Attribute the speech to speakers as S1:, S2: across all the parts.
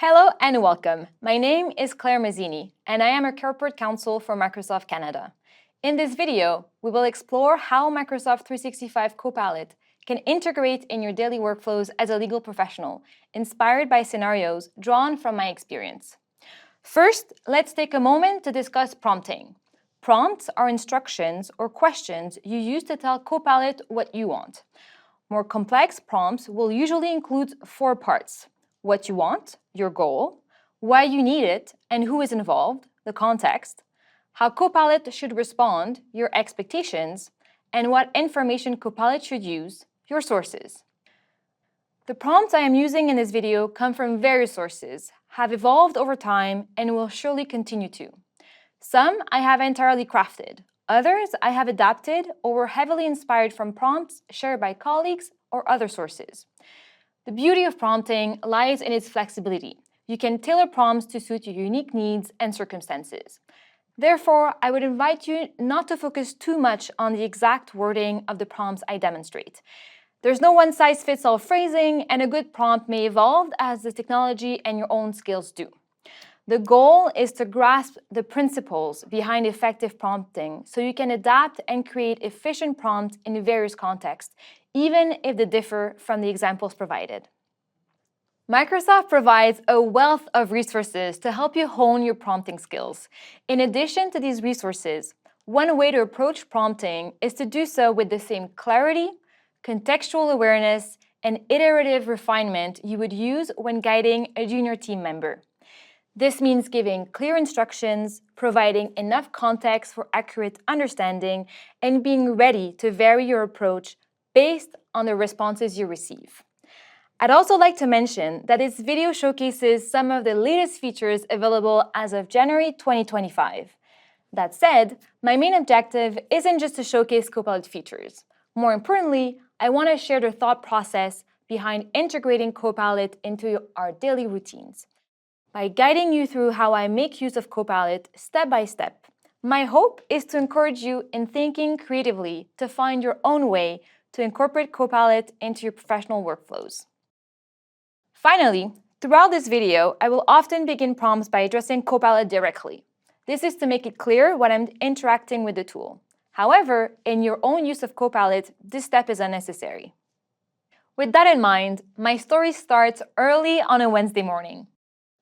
S1: Hello and welcome. My name is Claire Mazzini, and I am a corporate counsel for Microsoft Canada. In this video, we will explore how Microsoft 365 Copilot can integrate in your daily workflows as a legal professional, inspired by scenarios drawn from my experience. First, let's take a moment to discuss prompting. Prompts are instructions or questions you use to tell Copilot what you want. More complex prompts will usually include 4 parts: what you want, your goal, why you need it, and who is involved, the context, how Copilot should respond, your expectations, and what information Copilot should use, your sources. The prompts I am using in this video come from various sources, have evolved over time, and will surely continue to. Some I have entirely crafted. Others I have adapted or were heavily inspired from prompts shared by colleagues or other sources. The beauty of prompting lies in its flexibility. You can tailor prompts to suit your unique needs and circumstances. Therefore, I would invite you not to focus too much on the exact wording of the prompts I demonstrate. There's no one-size-fits-all phrasing, and a good prompt may evolve as the technology and your own skills do. The goal is to grasp the principles behind effective prompting so you can adapt and create efficient prompts in various contexts, even if they differ from the examples provided. Microsoft provides a wealth of resources to help you hone your prompting skills. In addition to these resources, one way to approach prompting is to do so with the same clarity, contextual awareness, and iterative refinement you would use when guiding a junior team member. This means giving clear instructions, providing enough context for accurate understanding, and being ready to vary your approach based on the responses you receive. I'd also like to mention that this video showcases some of the latest features available as of January 2025. That said, my main objective isn't just to showcase Copilot features. More importantly, I want to share the thought process behind integrating Copilot into our daily routines. By guiding you through how I make use of Copilot step by step, my hope is to encourage you in thinking creatively to find your own way to incorporate Copilot into your professional workflows. Finally, throughout this video, I will often begin prompts by addressing Copilot directly. This is to make it clear when I'm interacting with the tool. However, in your own use of Copilot, this step is unnecessary. With that in mind, my story starts early on a Wednesday morning.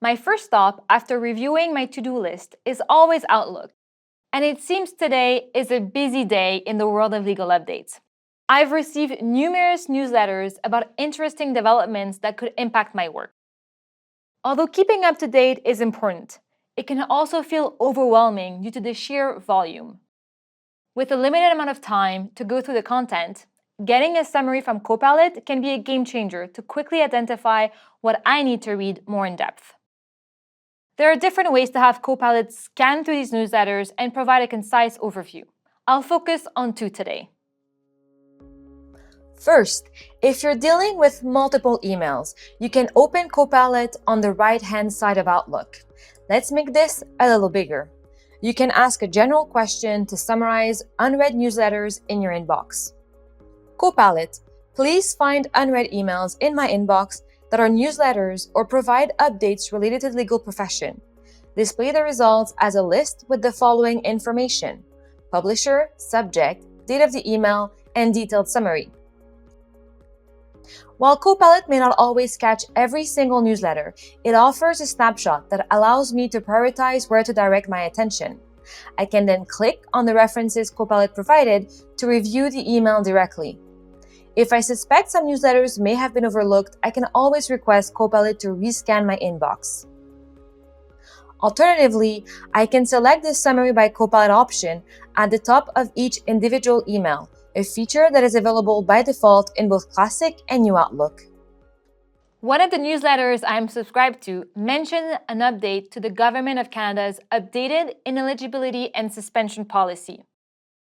S1: My first stop after reviewing my to-do list is always Outlook, and it seems today is a busy day in the world of legal updates. I've received numerous newsletters about interesting developments that could impact my work. Although keeping up to date is important, it can also feel overwhelming due to the sheer volume. With a limited amount of time to go through the content, getting a summary from Copilot can be a game changer to quickly identify what I need to read more in depth. There are different ways to have Copilot scan through these newsletters and provide a concise overview. I'll focus on 2 today. First, if you're dealing with multiple emails, you can open Copilot on the right-hand side of Outlook. Let's make this a little bigger. You can ask a general question to summarize unread newsletters in your inbox. Copilot, please find unread emails in my inbox that are newsletters or provide updates related to the legal profession. Display the results as a list with the following information: publisher, subject, date of the email, and detailed summary. While Copilot may not always catch every single newsletter, it offers a snapshot that allows me to prioritize where to direct my attention. I can then click on the references Copilot provided to review the email directly. If I suspect some newsletters may have been overlooked, I can always request Copilot to rescan my inbox. Alternatively, I can select the Summary by Copilot option at the top of each individual email, a feature that is available by default in both Classic and New Outlook. One of the newsletters I'm subscribed to mentioned an update to the Government of Canada's updated ineligibility and suspension policy.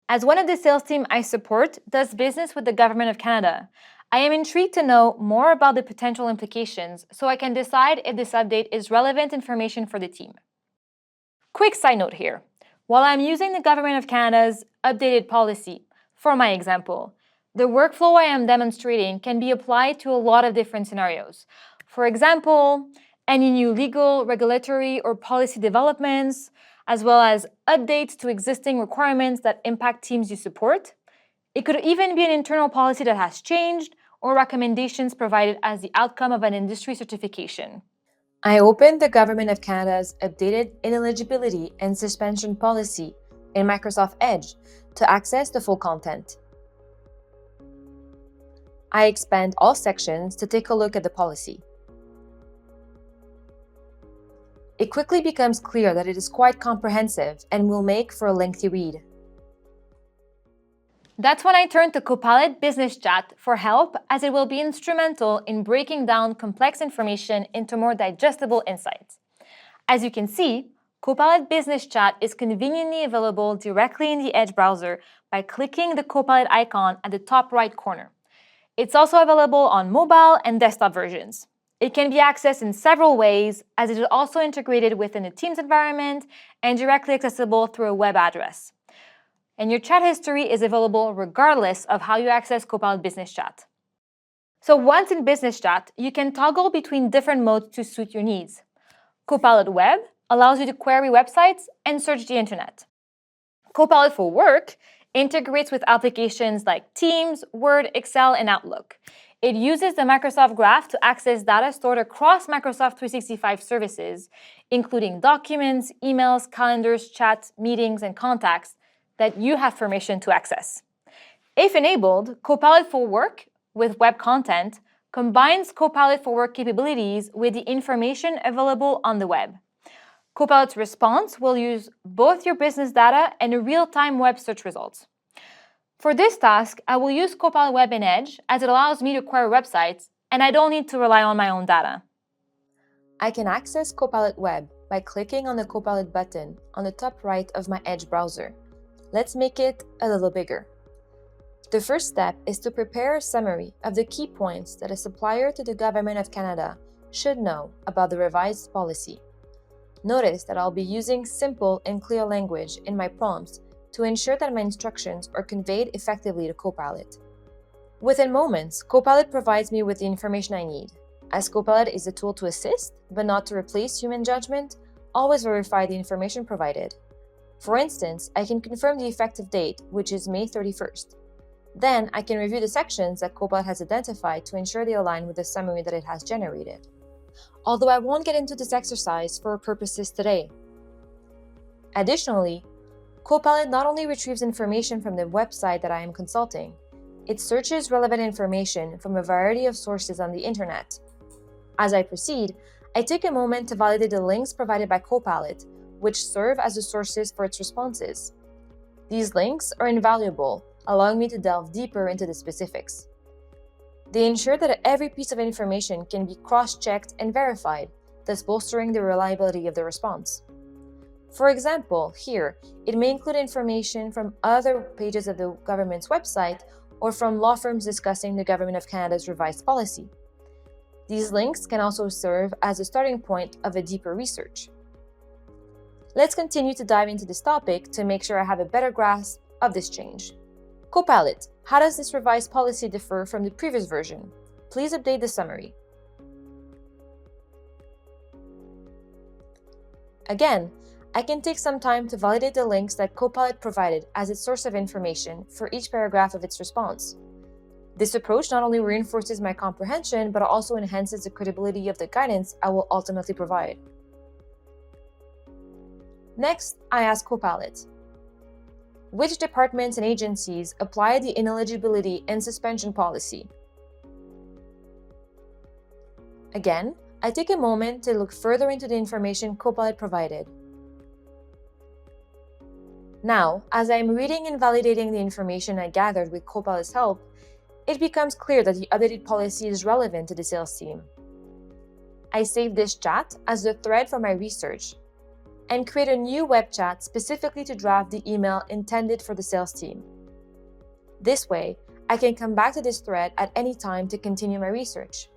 S1: As one of the sales team I support does business with the Government of Canada, I am intrigued to know more about the potential implications so I can decide if this update is relevant information for the team. Quick side note here. While I'm using the Government of Canada's updated policy, for my example, the workflow I am demonstrating can be applied to a lot of different scenarios. For example, any new legal, regulatory, or policy developments, as well as updates to existing requirements that impact teams you support. It could even be an internal policy that has changed or recommendations provided as the outcome of an industry certification. I opened the Government of Canada's updated ineligibility and suspension policy in Microsoft Edge to access the full content. I expand all sections to take a look at the policy. It quickly becomes clear that it is quite comprehensive and will make for a lengthy read. That's when I turn to Copilot Business Chat for help, as it will be instrumental in breaking down complex information into more digestible insights. As you can see, Copilot Business Chat is conveniently available directly in the Edge browser by clicking the Copilot icon at the top right corner. It's also available on mobile and desktop versions. It can be accessed in several ways, as it is also integrated within a Teams environment and directly accessible through a web address. And your chat history is available regardless of how you access Copilot Business Chat. So once in Business Chat, you can toggle between different modes to suit your needs. Copilot Web allows you to query websites and search the internet. Copilot for Work integrates with applications like Teams, Word, Excel, and Outlook. It uses the Microsoft Graph to access data stored across Microsoft 365 services, including documents, emails, calendars, chats, meetings, and contacts that you have permission to access. If enabled, Copilot for Work with web content combines Copilot for Work capabilities with the information available on the web. Copilot's response will use both your business data and real-time web search results. For this task, I will use Copilot Web in Edge, as it allows me to query websites and I don't need to rely on my own data. I can access Copilot Web by clicking on the Copilot button on the top right of my Edge browser. Let's make it a little bigger. The first step is to prepare a summary of the key points that a supplier to the Government of Canada should know about the revised policy. Notice that I'll be using simple and clear language in my prompts to ensure that my instructions are conveyed effectively to Copilot. Within moments, Copilot provides me with the information I need. As Copilot is a tool to assist, but not to replace human judgment, always verify the information provided. For instance, I can confirm the effective date, which is May 31st. Then I can review the sections that Copilot has identified to ensure they align with the summary that it has generated. Although I won't get into this exercise for our purposes today. Additionally, Copilot not only retrieves information from the website that I am consulting, it searches relevant information from a variety of sources on the internet. As I proceed, I take a moment to validate the links provided by Copilot, which serve as the sources for its responses. These links are invaluable, allowing me to delve deeper into the specifics. They ensure that every piece of information can be cross-checked and verified, thus bolstering the reliability of the response. For example, here, it may include information from other pages of the government's website or from law firms discussing the Government of Canada's revised policy. These links can also serve as a starting point of a deeper research. Let's continue to dive into this topic to make sure I have a better grasp of this change. Copilot, how does this revised policy differ from the previous version? Please update the summary. Again, I can take some time to validate the links that Copilot provided as its source of information for each paragraph of its response. This approach not only reinforces my comprehension, but also enhances the credibility of the guidance I will ultimately provide. Next, I ask Copilot, which departments and agencies apply the ineligibility and suspension policy? Again, I take a moment to look further into the information Copilot provided. Now, as I am reading and validating the information I gathered with Copilot's help, it becomes clear that the updated policy is relevant to the sales team. I save this chat as the thread for my research and create a new web chat specifically to draft the email intended for the sales team. This way, I can come back to this thread at any time to continue my research.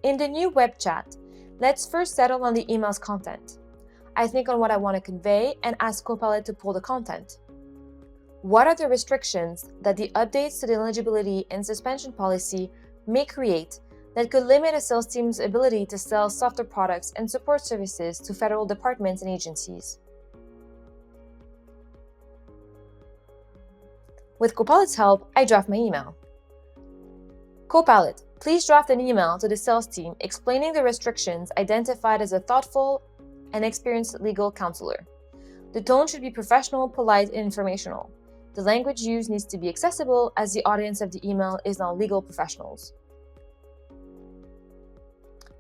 S1: In the new web chat, let's first settle on the email's content. I think on what I want to convey and ask Copilot to pull the content. What are the restrictions that the updates to the eligibility and suspension policy may create that could limit a sales team's ability to sell software products and support services to federal departments and agencies. With Copilot's help, I draft my email. Copilot, please draft an email to the sales team explaining the restrictions identified as a thoughtful and experienced legal counselor. The tone should be professional, polite, and informational. The language used needs to be accessible as the audience of the email is not legal professionals.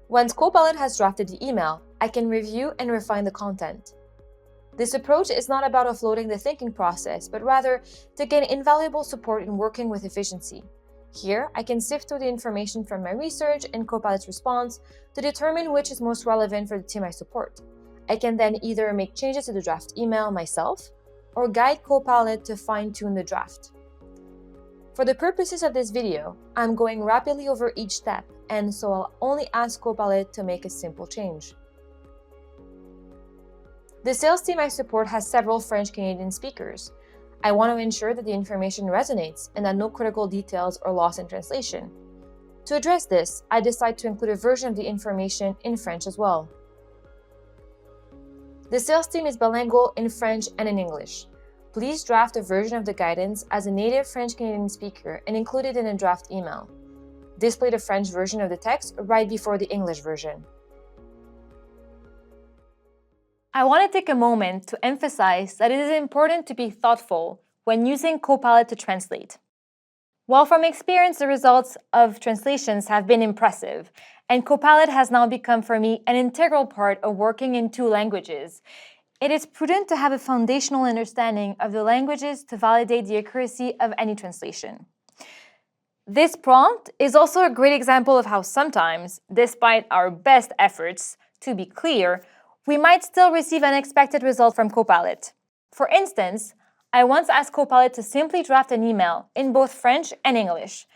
S1: Once Copilot has drafted the email, I can review and refine the content. This approach is not about offloading the thinking process, but rather to gain invaluable support in working with efficiency. Here, I can sift through the information from my research and Copilot's response to determine which is most relevant for the team I support. I can then either make changes to the draft email myself or guide Copilot to fine-tune the draft. For the purposes of this video, I'm going rapidly over each step, and so I'll only ask Copilot to make a simple change. The sales team I support has several French-Canadian speakers. I want to ensure that the information resonates and that no critical details are lost in translation. To address this, I decide to include a version of the information in French as well. The sales team is bilingual in French and in English. Please draft a version of the guidance as a native French-Canadian speaker and include it in a draft email. Display the French version of the text right before the English version. I want to take a moment to emphasize that it is important to be thoughtful when using Copilot to translate. While from experience the results of translations have been impressive, and Copilot has now become for me an integral part of working in 2 languages, it is prudent to have a foundational understanding of the languages to validate the accuracy of any translation. This prompt is also a great example of how sometimes, despite our best efforts to be clear, we might still receive unexpected results from Copilot. For instance, I once asked Copilot to simply draft an email in both French and English.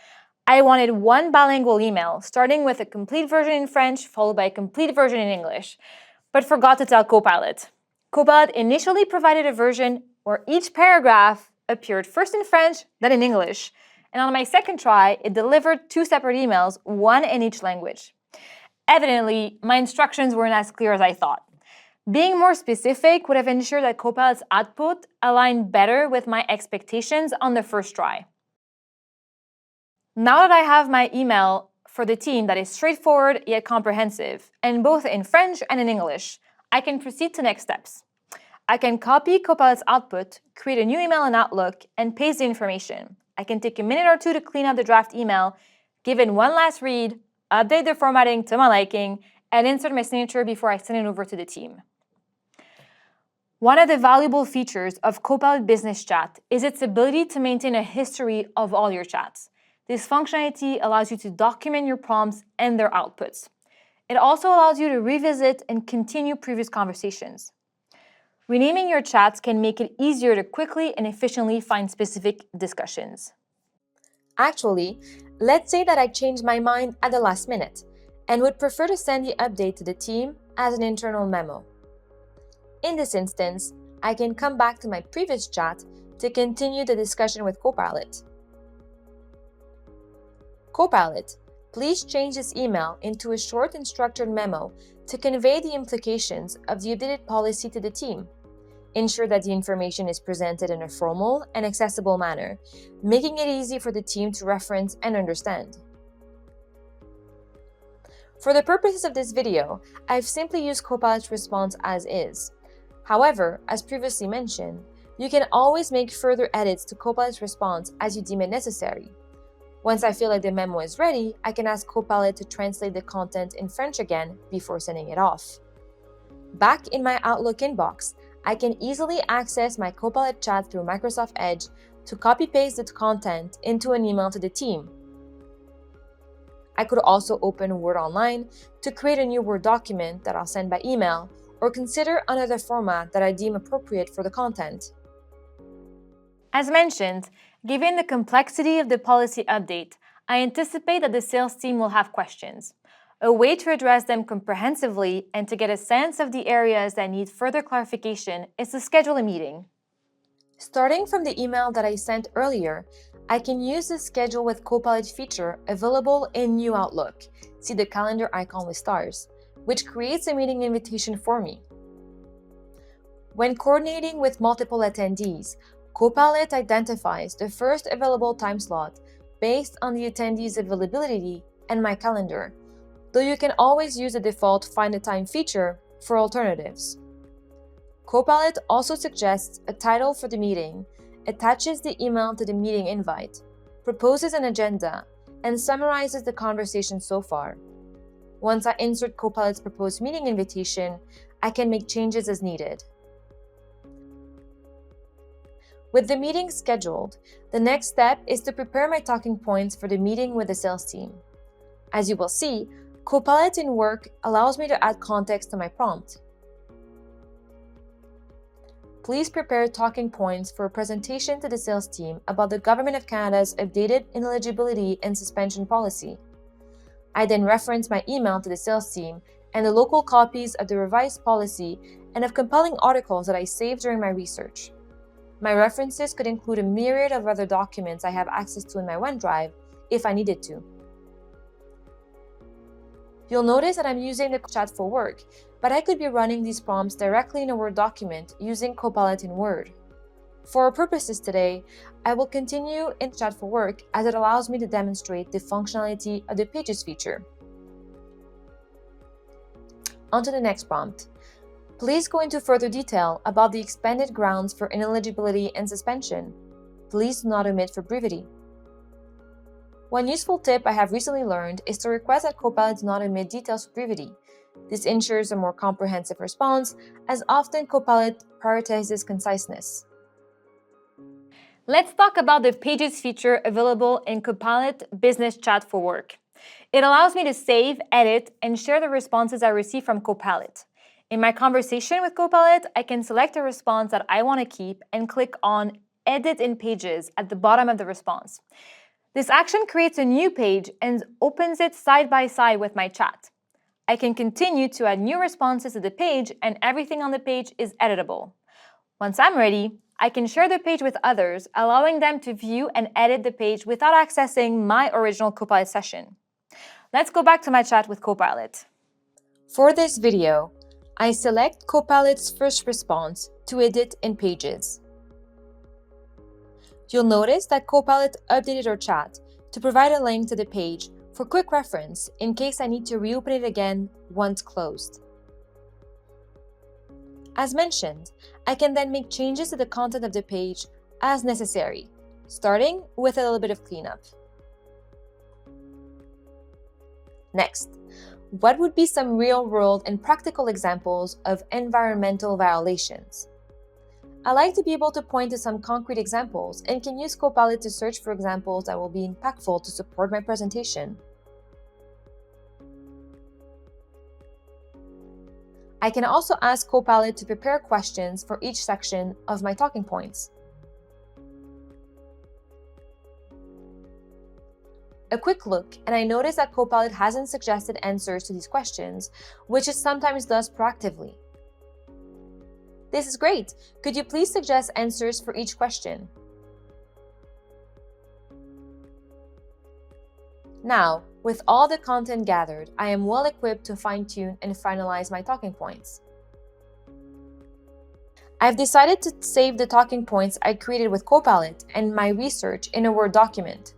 S1: I wanted one bilingual email, starting with a complete version in French, followed by a complete version in English, but forgot to tell Copilot. Copilot initially provided a version where each paragraph appeared first in French, then in English, and on my second try, it delivered 2 separate emails, one in each language. Evidently, my instructions weren't as clear as I thought. Being more specific would have ensured that Copilot's output aligned better with my expectations on the first try. Now that I have my email for the team that is straightforward yet comprehensive, and both in French and in English, I can proceed to next steps. I can copy Copilot's output, create a new email in Outlook, and paste the information. I can take a minute or 2 to clean up the draft email, give it one last read, update the formatting to my liking, and insert my signature before I send it over to the team. One of the valuable features of Copilot Business Chat is its ability to maintain a history of all your chats. This functionality allows you to document your prompts and their outputs. It also allows you to revisit and continue previous conversations. Renaming your chats can make it easier to quickly and efficiently find specific discussions. Actually, let's say that I changed my mind at the last minute and would prefer to send the update to the team as an internal memo. In this instance, I can come back to my previous chat to continue the discussion with Copilot. Copilot, please change this email into a short and structured memo to convey the implications of the updated policy to the team. Ensure that the information is presented in a formal and accessible manner, making it easy for the team to reference and understand. For the purposes of this video, I've simply used Copilot's response as is. However, as previously mentioned, you can always make further edits to Copilot's response as you deem it necessary. Once I feel like the memo is ready, I can ask Copilot to translate the content in French again before sending it off. Back in my Outlook inbox, I can easily access my Copilot chat through Microsoft Edge to copy-paste the content into an email to the team. I could also open Word Online to create a new Word document that I'll send by email, or consider another format that I deem appropriate for the content. As mentioned, given the complexity of the policy update, I anticipate that the sales team will have questions. A way to address them comprehensively and to get a sense of the areas that need further clarification is to schedule a meeting. Starting from the email that I sent earlier, I can use the Schedule with Copilot feature available in New Outlook, see the calendar icon with stars, which creates a meeting invitation for me. When coordinating with multiple attendees, Copilot identifies the first available time slot based on the attendee's availability and my calendar, though you can always use the default Find a Time feature for alternatives. Copilot also suggests a title for the meeting, attaches the email to the meeting invite, proposes an agenda, and summarizes the conversation so far. Once I insert Copilot's proposed meeting invitation, I can make changes as needed. With the meeting scheduled, the next step is to prepare my talking points for the meeting with the sales team. As you will see, Copilot in Work allows me to add context to my prompt. Please prepare talking points for a presentation to the sales team about the Government of Canada's updated ineligibility and suspension policy. I then reference my email to the sales team and the local copies of the revised policy and of compelling articles that I saved during my research. My references could include a myriad of other documents I have access to in my OneDrive if I needed to. You'll notice that I'm using the chat for work, but I could be running these prompts directly in a Word document using Copilot in Word. For our purposes today, I will continue in chat for work as it allows me to demonstrate the functionality of the Pages feature. On to the next prompt. Please go into further detail about the expanded grounds for ineligibility and suspension. Please do not omit for brevity. One useful tip I have recently learned is to request that Copilot do not omit details for brevity. This ensures a more comprehensive response, as often Copilot prioritizes conciseness. Let's talk about the Pages feature available in Copilot Business Chat for Work. It allows me to save, edit, and share the responses I receive from Copilot. In my conversation with Copilot, I can select a response that I want to keep and click on Edit in Pages at the bottom of the response. This action creates a new page and opens it side by side with my chat. I can continue to add new responses to the page, and everything on the page is editable. Once I'm ready, I can share the page with others, allowing them to view and edit the page without accessing my original Copilot session. Let's go back to my chat with Copilot. For this video, I select Copilot's first response to edit in Pages. You'll notice that Copilot updated our chat to provide a link to the page for quick reference in case I need to reopen it again once closed. As mentioned, I can then make changes to the content of the page as necessary, starting with a little bit of cleanup. Next, what would be some real-world and practical examples of environmental violations? I like to be able to point to some concrete examples and can use Copilot to search for examples that will be impactful to support my presentation. I can also ask Copilot to prepare questions for each section of my talking points. A quick look, and I notice that Copilot hasn't suggested answers to these questions, which it sometimes does proactively. This is great! Could you please suggest answers for each question? Now, with all the content gathered, I am well equipped to fine-tune and finalize my talking points. I've decided to save the talking points I created with Copilot and my research in a Word document.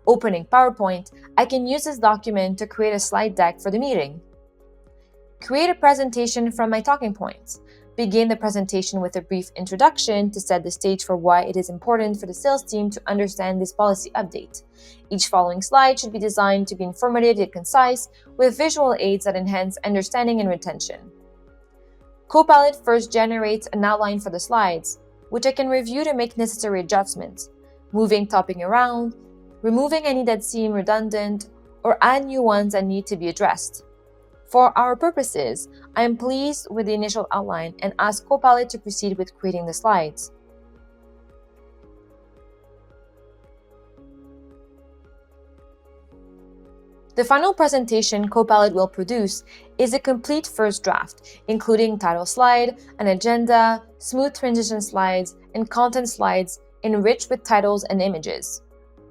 S1: Opening PowerPoint, I can use this document to create a slide deck for the meeting. Create a presentation from my talking points. Begin the presentation with a brief introduction to set the stage for why it is important for the sales team to understand this policy update. Each following slide should be designed to be informative yet concise, with visual aids that enhance understanding and retention. Copilot first generates an outline for the slides, which I can review to make necessary adjustments, moving topic around, removing any that seem redundant, or add new ones that need to be addressed. For our purposes, I am pleased with the initial outline and ask Copilot to proceed with creating the slides. The final presentation Copilot will produce is a complete first draft, including title slide, an agenda, smooth transition slides, and content slides enriched with titles and images.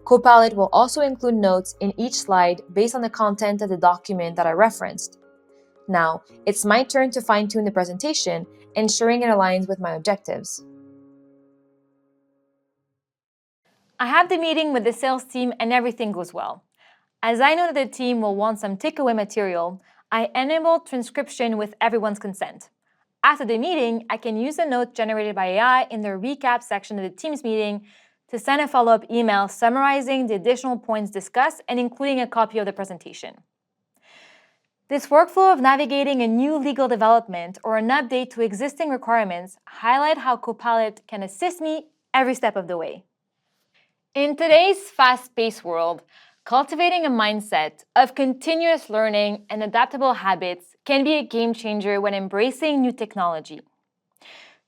S1: Copilot will also include notes in each slide based on the content of the document that I referenced. Now, it's my turn to fine-tune the presentation, ensuring it aligns with my objectives. I have the meeting with the sales team and everything goes well. As I know that the team will want some takeaway material, I enable transcription with everyone's consent. After the meeting, I can use the note generated by AI in the recap section of the Teams meeting to send a follow-up email summarizing the additional points discussed and including a copy of the presentation. This workflow of navigating a new legal development or an update to existing requirements highlight how Copilot can assist me every step of the way. In today's fast-paced world, cultivating a mindset of continuous learning and adaptable habits can be a game changer when embracing new technology.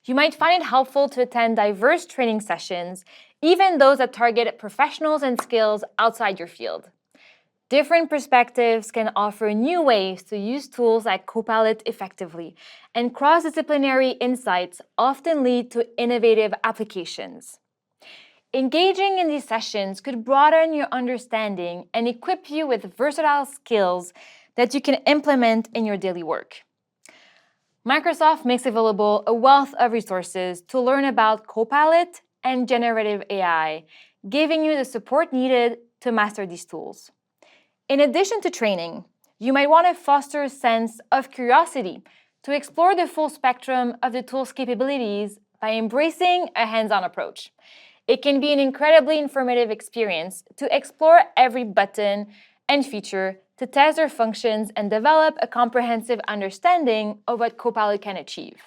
S1: You might find it helpful to attend diverse training sessions, even those that target professionals and skills outside your field. Different perspectives can offer new ways to use tools like Copilot effectively, and cross-disciplinary insights often lead to innovative applications. Engaging in these sessions could broaden your understanding and equip you with versatile skills that you can implement in your daily work. Microsoft makes available a wealth of resources to learn about Copilot and generative AI, giving you the support needed to master these tools. In addition to training, you might want to foster a sense of curiosity to explore the full spectrum of the tool's capabilities by embracing a hands-on approach. It can be an incredibly informative experience to explore every button and feature, to test their functions and develop a comprehensive understanding of what Copilot can achieve.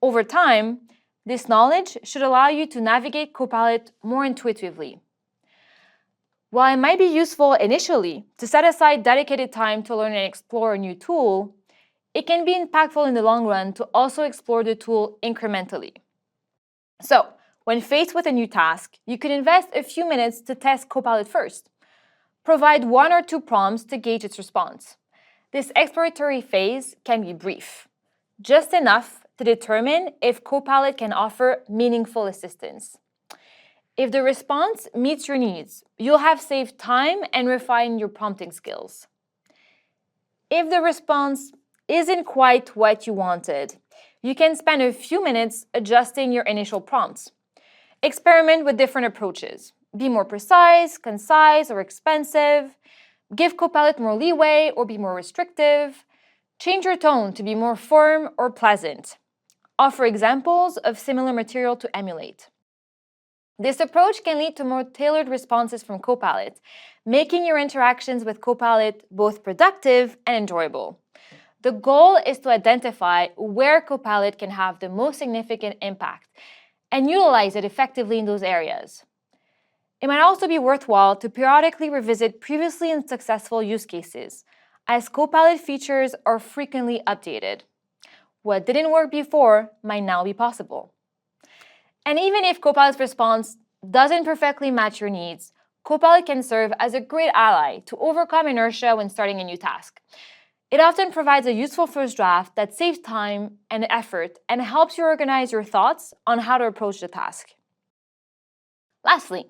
S1: Over time, this knowledge should allow you to navigate Copilot more intuitively. While it might be useful initially to set aside dedicated time to learn and explore a new tool, it can be impactful in the long run to also explore the tool incrementally. So, when faced with a new task, you could invest a few minutes to test Copilot first. Provide 1 or 2 prompts to gauge its response. This exploratory phase can be brief, just enough to determine if Copilot can offer meaningful assistance. If the response meets your needs, you'll have saved time and refined your prompting skills. If the response isn't quite what you wanted, you can spend a few minutes adjusting your initial prompts. Experiment with different approaches. Be more precise, concise, or expansive. Give Copilot more leeway or be more restrictive. Change your tone to be more firm or pleasant. Offer examples of similar material to emulate. This approach can lead to more tailored responses from Copilot, making your interactions with Copilot both productive and enjoyable. The goal is to identify where Copilot can have the most significant impact and utilize it effectively in those areas. It might also be worthwhile to periodically revisit previously unsuccessful use cases, as Copilot features are frequently updated. What didn't work before might now be possible. And even if Copilot's response doesn't perfectly match your needs, Copilot can serve as a great ally to overcome inertia when starting a new task. It often provides a useful first draft that saves time and effort and helps you organize your thoughts on how to approach the task. Lastly,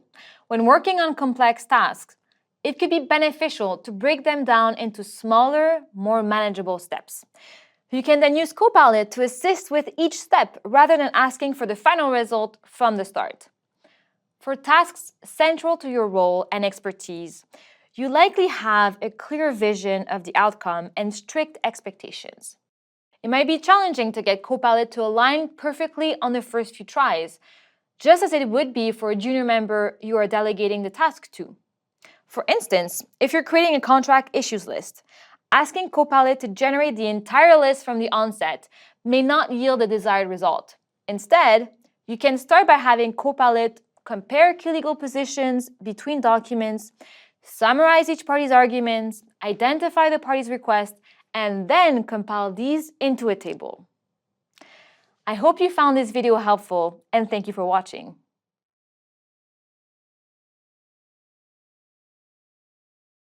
S1: when working on complex tasks, it could be beneficial to break them down into smaller, more manageable steps. You can then use Copilot to assist with each step rather than asking for the final result from the start. For tasks central to your role and expertise, you likely have a clear vision of the outcome and strict expectations. It might be challenging to get Copilot to align perfectly on the first few tries, just as it would be for a junior member you are delegating the task to. For instance, if you're creating a contract issues list, asking Copilot to generate the entire list from the onset may not yield the desired result. Instead, you can start by having Copilot compare key legal positions between documents, summarize each party's arguments, identify the party's request, and then compile these into a table. I hope you found this video helpful, and thank you for watching.